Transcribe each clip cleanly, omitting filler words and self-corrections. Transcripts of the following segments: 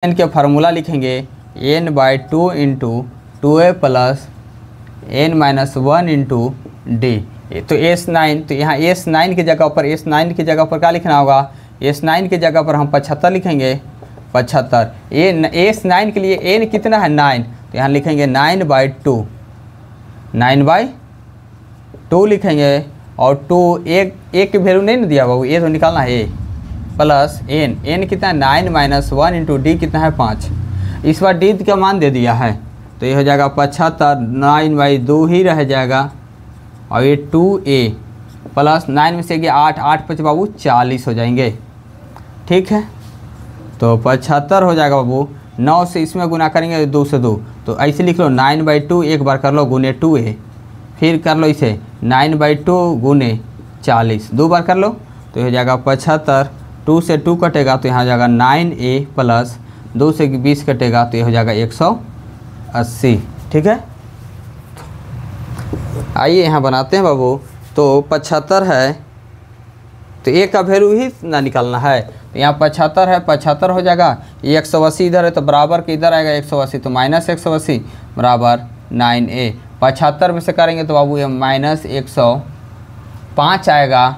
N के formula लिखेंगे N by two into two A plus N minus one into D. तो S9, तो यहाँ S9 की जगह पर क्या लिखना होगा? S9 की जगह पर हम 75 लिखेंगे। 75 S9 के लिए एन कितना है? 9, तो यहाँ लिखेंगे 9/2 लिखेंगे। और 2 एक की वैल्यू नहीं ना दिया बाबू, ये तो निकालना है। प्लस एन कितना है? 9 माइनस 1 इंटू डी कितना है? 5। इस बार डी का मान दे दिया है तो ये हो जाएगा 75, 9/2 ही रह जाएगा। और ये 2a प्लस 9 में से गया 8, 8 5 बाबू 40 हो जाएंगे। ठीक है, तो 75 हो जाएगा बाबू। 9 से इसमें गुना करेंगे 2 से 2, तो ऐसे लिख लो 9/2 एक बार कर लो गुने 2a, फिर कर लो इसे 9/2 गुने 40 दो बार कर लो, तो हो जाएगा 75। 2 से 2 कटेगा तो यहाँ हो जाएगा 9a प्लस 2 से 20 कटेगा तो ये हो जाएगा 180। ठीक है, आइए यहाँ बनाते हैं बाबू। तो 75 है तो ए का वैल्यू ही ना निकालना है, तो यहाँ 75 है, 75 हो जाएगा। ये 180 इधर है तो बराबर के इधर आएगा 180, तो माइनस 180 बराबर 9a। 75 में से करेंगे तो बाबू ये माइनस 105 आएगा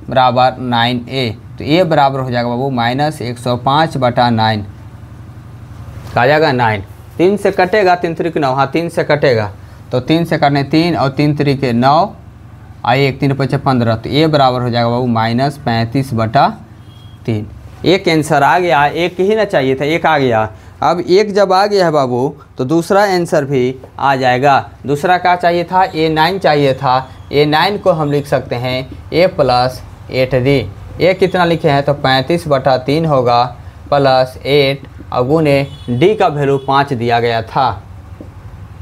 बराबर 9a। तो ये बराबर हो जाएगा बाबू माइनस 105/9 आ जाएगा 9। 3 से कटेगा, 3 3 9, हाँ 3 से कटेगा तो 3 से काटने 3 और 3 3 के 9, आई 1 3 5 15, तो ये बराबर हो जाएगा बाबू माइनस 35/3। एक आंसर आ गया, एक ही ना चाहिए था, एक आ गया। अब एक जब आ गया है बाबू तो दूसरा आंसर भी आ जाएगा। दूसरा क्या चाहिए था? A9 चाहिए था। A9 को हम लिख सकते हैं a प्लस 8d। ए कितना लिखे हैं? तो 35/3 होगा प्लस 8 और गुने डी का वैल्यू 5 दिया गया था,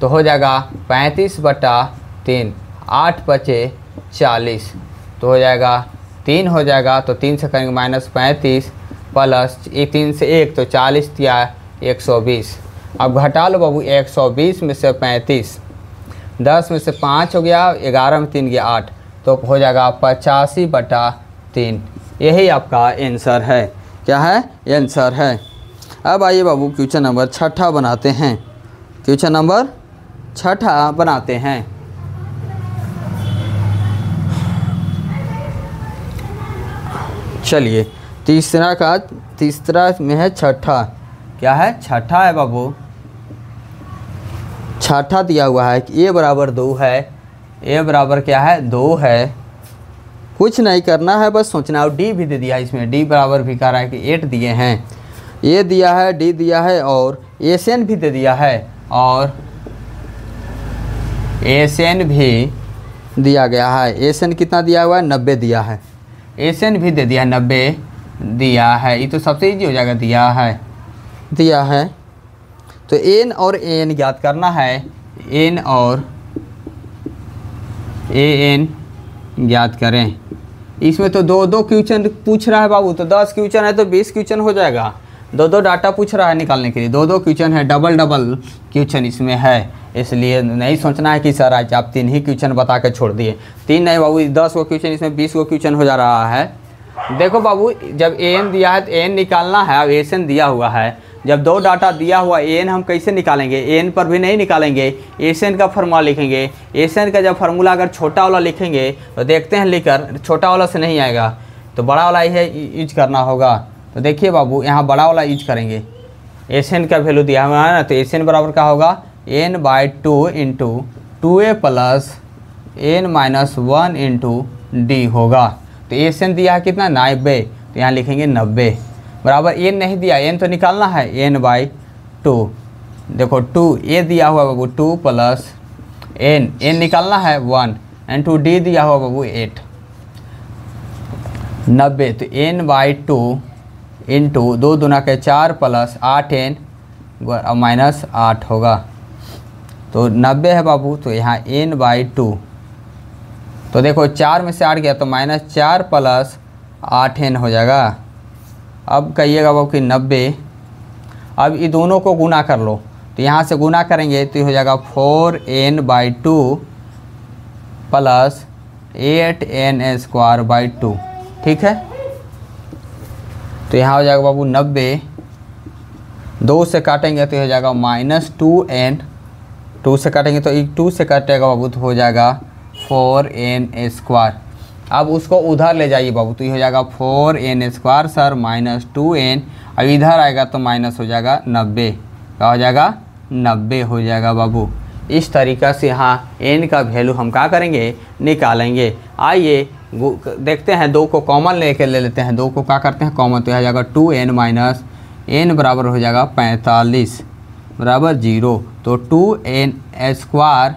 तो हो जाएगा 35/3, 8 5 40, तो हो जाएगा 3 हो जाएगा। तो 3 से करेंगे माइनस 35 प्लस 3 से 1 तो 40 या 120। अब घटा लो बाबू 120 में से 35, 10 में से 5 हो गया, 11 में 3 गया 8, तो हो जाएगा 85/3। यही आपका आंसर है। क्या है? आंसर है। अब आइए बाबू क्वेश्चन नंबर 6 बनाते हैं। क्वेश्चन नंबर 6 बनाते हैं। चलिए तीसरा में है 6। क्या है? 6 है बाबू। 6 दिया हुआ है कि a बराबर 2 है। a बराबर क्या है? 2 है। कुछ नहीं करना है, बस सोचना। और d भी दे दिया है इसमें, d बराबर भी कह रहा है कि 8 दिए हैं। a दिया है, d दिया है और Sn भी दे दिया है, और Sn भी दिया गया है। Sn कितना दिया हुआ है? 90 दिया है। Sn भी दे दिया है, 90 दिया है। ये तो सबसे ईजी हो जाएगा, दिया है। तो n और an ज्ञात करना है। n और an ज्ञात करें। इसमें तो दो क्वेश्चन पूछ रहा है बाबू, तो 10 क्वेश्चन है तो 20 क्वेश्चन हो जाएगा। दो डाटा पूछ रहा है निकालने के लिए, दो क्वेश्चन है, डबल क्वेश्चन इसमें है। इसलिए नहीं सोचना है कि सर आज आप 3 ही क्वेश्चन बता के छोड़ दिए। 3 नहीं बाबू, 10 गो क्वेश्चन, इसमें 20 गो क्वेश्चन हो जा रहा है। देखो बाबू, जब an दिया है तो an निकालना है। अब Sn दिया हुआ है, जब 2 डाटा दिया हुआ an हम कैसे निकालेंगे? an पर भी नहीं निकालेंगे, Sn का फार्मूला लिखेंगे। Sn का जब फार्मूला अगर छोटा वाला लिखेंगे तो देखते हैं लिखकर, छोटा वाला से नहीं आएगा तो बड़ा वाला ही है यूज करना होगा। तो देखिए बाबू, यहाँ बड़ा वाला यूज करेंगे। Sn का वैल्यू दिया हुआ है ना, तो Sn बराबर क्या होगा? n/2 into 2a plus n minus 1 into D होगा। तो Sn दिया है कितना? 90, तो यहाँ लिखेंगे 90 बराबर n नहीं दिया, n तो निकालना है, n/2। देखो 2 a दिया हुआ बाबू 2 प्लस n निकालना है 1 इंटू डी दिया हुआ बाबू 8, 90। तो n/2 इंटू 2 दूना के 4 प्लस 8n माइनस 8 होगा, तो 90 है बाबू। तो यहाँ n/2, तो देखो 4 में से 8 गया तो -4 प्लस 8n हो जाएगा। अब कहिएगा बाबू कि 90। अब ये दोनों को गुना कर लो, तो यहाँ से गुना करेंगे तो हो जाएगा 4n/2 प्लस 8n² 2। ठीक है, तो यहाँ हो जाएगा बाबू 90 2 से काटेंगे तो हो जाएगा -2n, 2 से काटेंगे तो 2 से काटेगा बाबू तो हो जाएगा 4n²। अब उसको उधर ले जाइए बाबू तो ये हो जाएगा 4n² सर -2n, अब इधर आएगा तो माइनस हो जाएगा 90, क्या हो जाएगा 90 हो जाएगा बाबू। इस तरीक़ा से यहाँ n का वैल्यू हम क्या करेंगे, निकालेंगे। आइए देखते हैं, 2 को कॉमन लेके ले लेते हैं, 2 को क्या करते हैं कॉमन, तो यह जाएगा 2n माइनस n बराबर हो जाएगा 45 बराबर 0, तो 2n²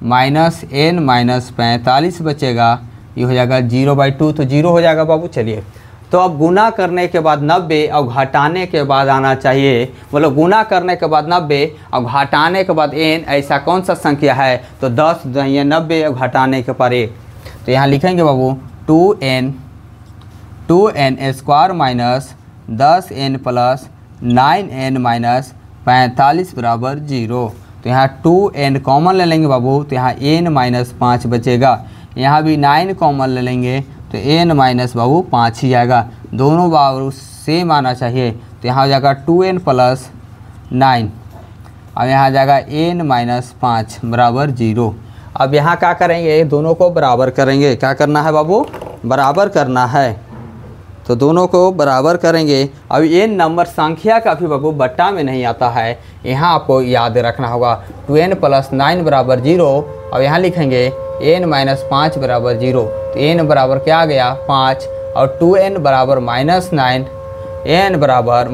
माइनस n माइनस 45 बचेगा, ये हो जाएगा 0/2, तो 0 हो जाएगा बाबू। चलिए तो अब गुना करने के बाद 90 और घटाने के बाद आना चाहिए, मतलब गुना करने के बाद 90 और घटाने के बाद n, ऐसा कौन सा संख्या है, तो 10 ये 90 और घटाने के पर 1, तो यहाँ लिखेंगे बाबू 2n² minus 10n plus 9n minus 45 बराबर 0, तो यहाँ 2n कॉमन ले लेंगे बाबू, तो यहाँ n माइनस 5 बचेगा, यहाँ भी 9 कॉमन ले लेंगे तो n माइनस बाबू 5 ही आएगा, दोनों बाबू सेम आना चाहिए, तो यहाँ हो जाएगा 2n प्लस 9, अब यहाँ जाएगा n माइनस 5 बराबर 0। अब यहाँ क्या करेंगे, दोनों को बराबर करेंगे, क्या करना है बाबू, बराबर करना है, तो दोनों को बराबर करेंगे। अब ये नंबर संख्या का भी बाबू बट्टा में नहीं आता है, यहाँ आपको याद रखना होगा 2n प्लस 9 बराबर 0, अब यहाँ लिखेंगे n माइनस 5 बराबर 0, तो n बराबर क्या आ गया 5, और 2n बराबर -9, n बराबर